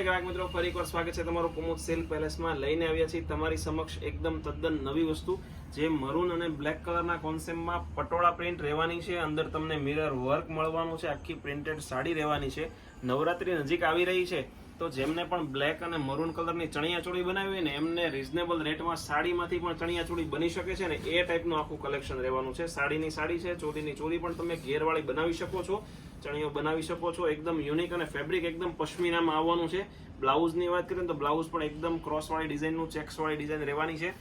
ગ્રાહક મિત્રો, ફરી એકવાર સ્વાગત છે તમારું કુમુદ સિલ્ક પેલેસમાં. લઈને આવ્યા છીએ તમારી સમક્ષ એકદમ તદ્દન નવી વસ્તુ, જે મરૂન અને બ્લેક કલરના કોન્સેપ્ટમાં પટોળા પ્રિન્ટ રહેવાની છે. અંદર તમને મિરર વર્ક મળવાનું છે, આખી પ્રિન્ટેડ સાડી રહેવાની છે. નવરાત્રી નજીક આવી રહી છે, તો જેમને પણ બ્લેક અને મરૂન કલરની ચણિયાચોળી બનાવી હોય ને, એમને રીઝનેબલ રેટમાં સાડીમાંથી પણ ચણિયાચોળી બની શકે છે ને, એ ટાઈપનું આખું કલેક્શન રહેવાનું છે. સાડીની સાડી છે, ચોલીની ચોલી પણ તમે ઘેરવાળી બનાવી શકો છો, ચણિયો બનાવી શકો છો. એકદમ યુનિક અને ફેબ્રિક એકદમ પશ્મિનામાં આવવાનું છે. બ્લાઉઝની વાત કરીએ તો બ્લાઉઝ પણ એકદમ ક્રોસવાળી ડિઝાઇનનું, ચેક્સવાળી ડિઝાઇન રહેવાની છે.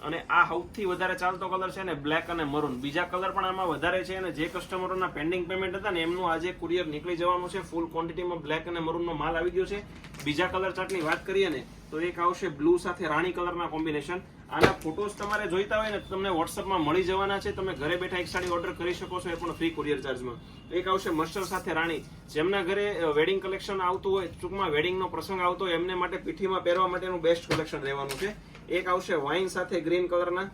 અને આ સૌથી વધારે ચાલતો કલર છે ને બ્લેક અને મરૂન. બીજા કલર પણ આમાં વધારે છે, અને જે કસ્ટમરોના પેન્ડિંગ પેમેન્ટ હતા ને, એમનું આજે કુરિયર નીકળી જવાનું છે. ફૂલ ક્વોન્ટિટીમાં બ્લેક અને મરૂનનો માલ આવી ગયો છે. બીજા કલર ચાર્ટની વાત કરીએ ને, તો એક આવશે બ્લુ સાથે રાણી કલરના કોમ્બિનેશન. આના ફોટોસ તમારે જોઈતા હોય ને, તમને વોટ્સઅપમાં મળી જવાના છે. તમે ઘરે બેઠા એક સાડી ઓર્ડર કરી શકો છો, એ પણ ફ્રી કુરિયર ચાર્જમાં. એક આવશે મસ્ટર સાથે રાણી. જેમના ઘરે વેડિંગ કલેક્શન આવતું હોય, ટૂંકમાં વેડિંગનો પ્રસંગ આવતો હોય, એમને માટે પીઠીમાં પહેરવા માટેનું બેસ્ટ કલેક્શન રહેવાનું છે. એક આવશે વાઇન સાથે ગ્રીન કલરના.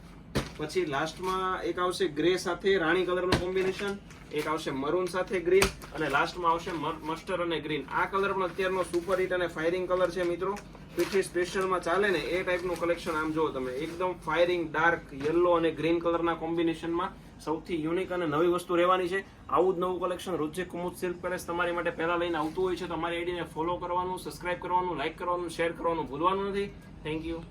પછી લાસ્ટમાં એક આવશે ગ્રે સાથે રાણી કલરનું કોમ્બિનેશન. એક આવશે મરૂન સાથે ગ્રીન, અને લાસ્ટમાં આવશે મસ્ટર અને ગ્રીન. આ કલર પણ અત્યારનો સુપર હિટ અને ફાયરિંગ કલર છે મિત્રો. પીઠી સ્પેશિયલમાં ચાલે ને એ ટાઈપનું કલેક્શન આમ જુઓ તમે, એકદમ ફાયરિંગ ડાર્ક યલો અને ગ્રીન કલરના કોમ્બિનેશનમાં સૌથી યુનિક અને નવી વસ્તુ રહેવાની છે. આવું જ નવું કલેક્શન રોજે કુમુદ સિલ્ક પેલેસ તમારી માટે પહેલા લઈને આવતું હોય છે. તો અમારી આઈડીને ફોલો કરવાનું, સબસ્ક્રાઇબ કરવાનું, લાઇક કરવાનું, શેર કરવાનું ભૂલવાનું નથી. Thank you.